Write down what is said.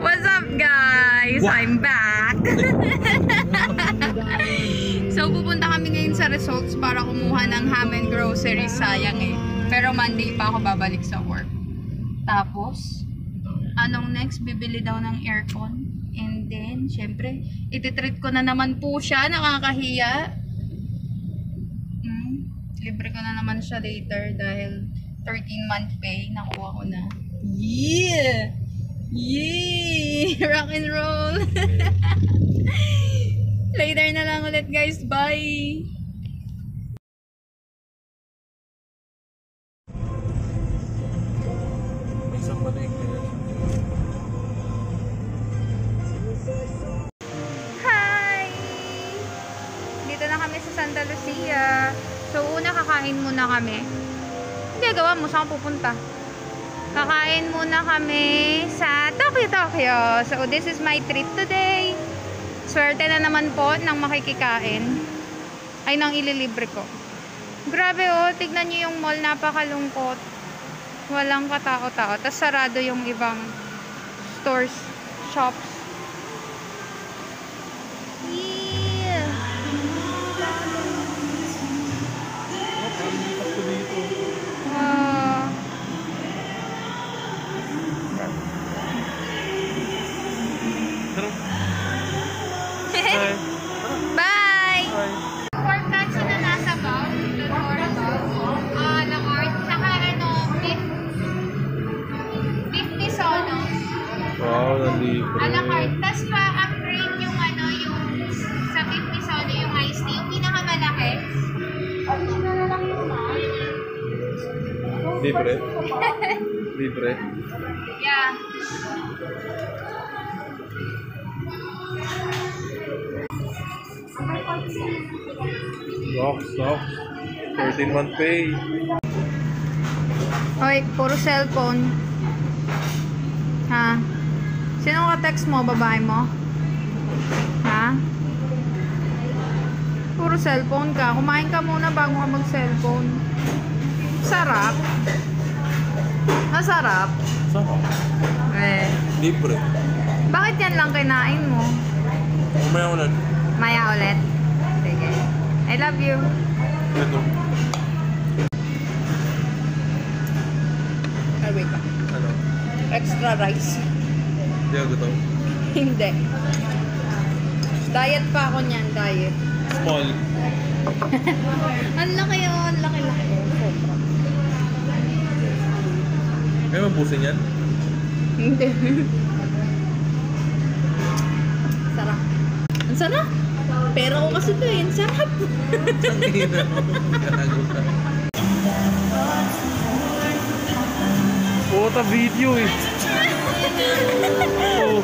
What's up guys? What? I'm back! So pupunta kami ngayon sa results para kumuha ng ham and groceries. Sayang eh. Pero Monday pa ako babalik sa work. Tapos, anong next? Bibili daw ng aircon. And then, syempre, ititreat ko na naman po siya. Nakakahiya. Libre ko na naman siya later dahil 13-month pay. Nakuha ko na. Yeah! Yeah! Rock and roll! Later na lang ulit guys. Bye! May isang balik. Hi! Dito na kami sa Santa Lucia. So una kakain muna kami. Hindi, gawa mo. Saan ka pupunta? Kakain muna kami sa Tokyo. So this is my treat today. Swerte na naman po ng makikikain. Ay, nang ililibre ko. Grabe oh, tignan nyo yung mall, napakalungkot. Walang katao-tao. Tapos sarado yung ibang stores, shops. Yeah. Bye! Pork katsu na nasa bowl. Lakart. Tsaka beef misono. Wow, nalibre. Alakart. Tapos pa-upgrade yung yung sa beef misono, yung iced tea. Yung pinakamalaki. Original na lang yung Libre? Libre? Yeah. Socks. 13-month pay. Oy, puro cellphone. Ha? Sino ka-text mo? Babae mo? Ha? Puro cellphone ka. Kumain ka muna bago ka mag-cellphone. Sarap. Masarap. Sarap. Eh. Libre. Bakit yan lang kinain mo? Umaya ulit. Maya ulit. Sige. I love you. Ito. Ay, wait pa. Ano? Extra rice. Hindi ako gutom. Hindi. Diet pa ako niyan, diet. Small. Ang laki oh, ang laki-laki. Sobra. May mabusin yan? Hindi. Sarap. Ang sarap. Pero ko kasi ito eh. Ang sarap. Sangina mo. Kanagutan. Puta video eh. Oh.